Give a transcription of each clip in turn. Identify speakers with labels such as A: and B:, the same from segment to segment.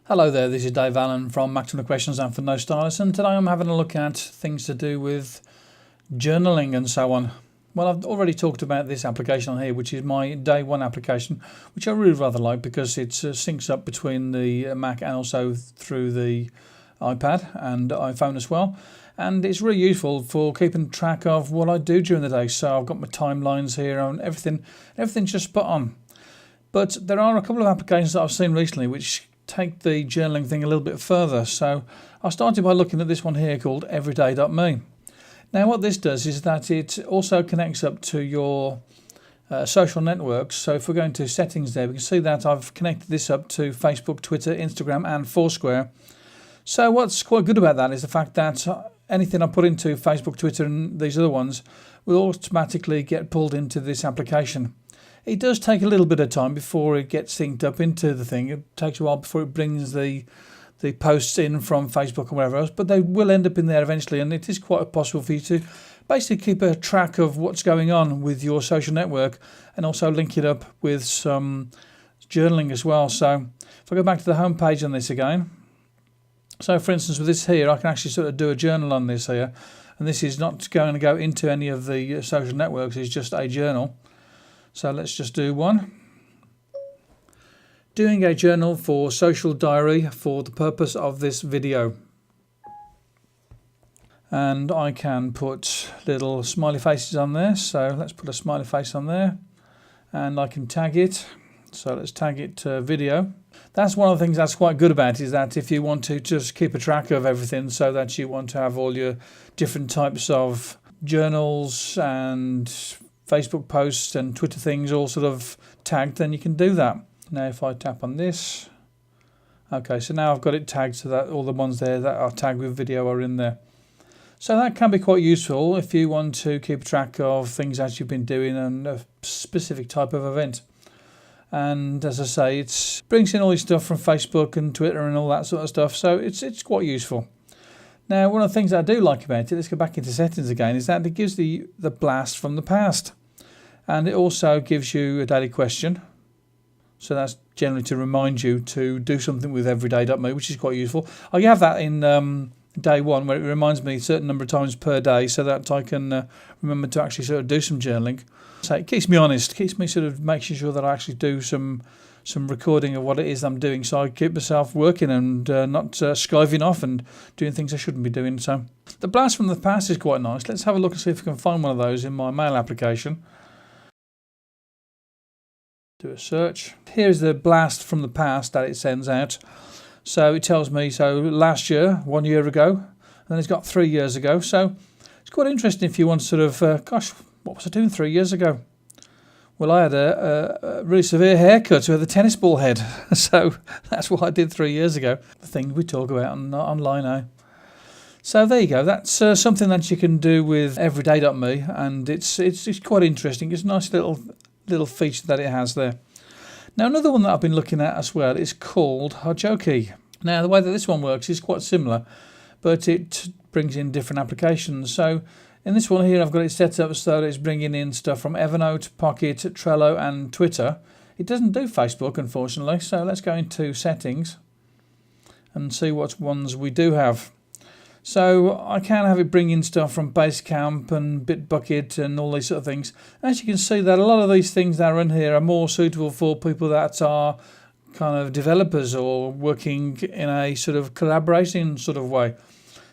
A: Hello there, this is Dave Allen from Max on the Questions and for No Stylist, and today I'm having a look at things to do with journaling and so on. Well, I've already talked about this application on here, which is my day one application, which I really rather like because it syncs up between the Mac and also through the iPad and iPhone as well. And it's really useful for keeping track of what I do during the day. So I've got my timelines here and everything's just spot on. But there are a couple of applications that I've seen recently which take the journaling thing a little bit further. So I started by looking at this one here called everyday.me. Now what this does is that it also connects up to your social networks. So if we're going to settings there, we can see that I've connected this up to Facebook, Twitter, Instagram and Foursquare. So what's quite good about that is the fact that anything I put into Facebook, Twitter and these other ones will automatically get pulled into this application. It does take a little bit of time before it gets synced up into the thing. It takes a while before it brings the posts in from Facebook or wherever else, but they will end up in there eventually, and it is quite possible for you to basically keep a track of what's going on with your social network and also link it up with some journaling as well. So if I go back to the home page on this again, so for instance with this here, I can actually sort of do a journal on this here, and this is not going to go into any of the social networks, it's just a journal. So let's just do one. Doing a journal for social diary for the purpose of this video. And I can put little smiley faces on there. So let's put a smiley face on there. And I can tag it. So let's tag it to video. That's one of the things that's quite good about it, is that if you want to just keep a track of everything, so that you want to have all your different types of journals and Facebook posts and Twitter things all sort of tagged, then you can do that. Now if I tap on this, okay, so now I've got it tagged so that all the ones there that are tagged with video are in there. So that can be quite useful if you want to keep track of things that you've been doing and a specific type of event. And as I say, it brings in all this stuff from Facebook and Twitter and all that sort of stuff, so it's quite useful. Now, one of the things I do like about it, let's go back into settings again, is that it gives the blast from the past. And it also gives you a daily question. So that's generally to remind you to do something with everyday.me, which is quite useful. I have that in day one, where it reminds me a certain number of times per day so that I can remember to actually sort of do some journaling. So it keeps me honest, keeps me sort of making sure that I actually do some recording of what it is I'm doing, so I keep myself working and not skiving off and doing things I shouldn't be doing. So the blast from the past is quite nice. Let's have a look and see if we can find one of those in my mail application. Do a search. Here's the blast from the past that it sends out. So it tells me, so last year, 1 year ago, and then it's got 3 years ago. So it's quite interesting if you want to sort of, gosh, what was I doing 3 years ago? Well, I had a really severe haircut with a tennis ball head. So that's what I did 3 years ago. The things we talk about online now. So there you go. That's something that you can do with everyday.me, and it's quite interesting. It's a nice little feature that it has there. Now another one that I've been looking at as well is called Hojoki. Now the way that this one works is quite similar, but it brings in different applications. So in this one here, I've got it set up so that it's bringing in stuff from Evernote, Pocket, Trello and Twitter. It doesn't do Facebook, unfortunately, so let's go into settings and see what ones we do have. So I can have it bring in stuff from Basecamp and Bitbucket and all these sort of things. As you can see, that a lot of these things that are in here are more suitable for people that are kind of developers or working in a sort of collaborating sort of way.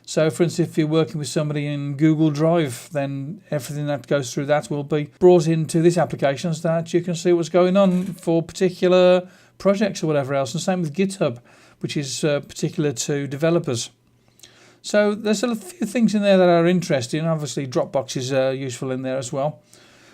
A: So for instance, if you're working with somebody in Google Drive, then everything that goes through that will be brought into this application so that you can see what's going on for particular projects or whatever else. And same with GitHub, which is particular to developers. So there's a few things in there that are interesting. Obviously Dropbox is useful in there as well.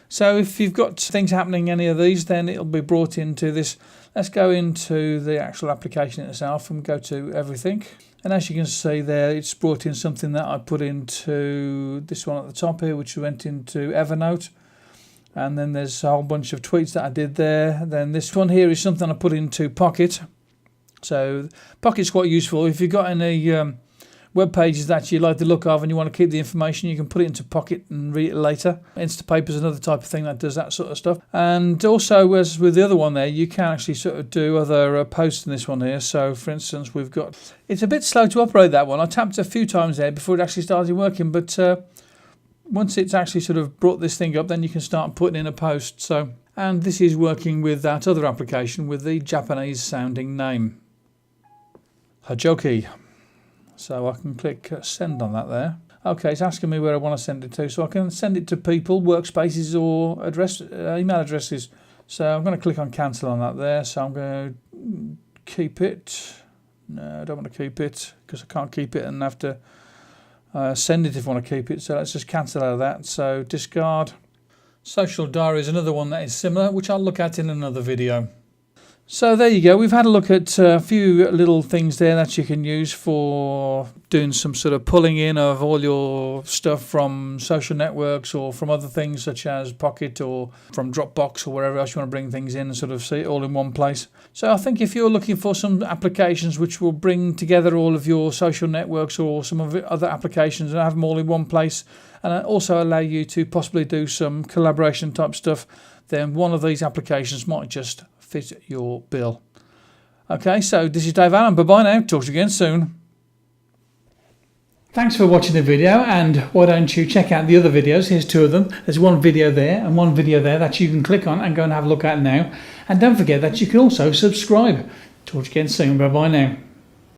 A: So if you've got things happening any of these, then it'll be brought into this. Let's go into the actual application itself and go to everything. And as you can see there, it's brought in something that I put into this one at the top here, which went into Evernote. And then there's a whole bunch of tweets that I did there. Then this one here is something I put into Pocket. So Pocket's quite useful. If you've got any web pages that you like the look of and you want to keep the information, you can put it into Pocket and read it later. Instapaper is another type of thing that does that sort of stuff. And also, as with the other one there, you can actually sort of do other posts in this one here. So for instance, we've got, it's a bit slow to operate, that one. I tapped a few times there before it actually started working, but once it's actually sort of brought this thing up, then you can start putting in a post. So, and this is working with that other application with the Japanese sounding name, Hajoki. So I can click send on that there. Okay, it's asking me where I want to send it to, so I can send it to people, workspaces, or email addresses. So I'm going to click on cancel on that there. So I'm going to keep it. No, I don't want to keep it because I can't keep it and have to send it if I want to keep it. So let's just cancel out of that. So discard. Social diary is another one that is similar, which I'll look at in another video. So there you go. We've had a look at a few little things there that you can use for doing some sort of pulling in of all your stuff from social networks or from other things such as Pocket or from Dropbox or wherever else you want to bring things in and sort of see it all in one place. So I think if you're looking for some applications which will bring together all of your social networks or some of the other applications and have them all in one place and also allow you to possibly do some collaboration type stuff, then one of these applications might just fit your bill. Okay, so this is Dave Allen. Bye-bye now. Talk to you again soon. Thanks for watching the video, and why don't you check out the other videos. Here's two of them. There's one video there and one video there that you can click on and go and have a look at now. And don't forget that you can also subscribe. Talk to you again soon. Bye-bye now.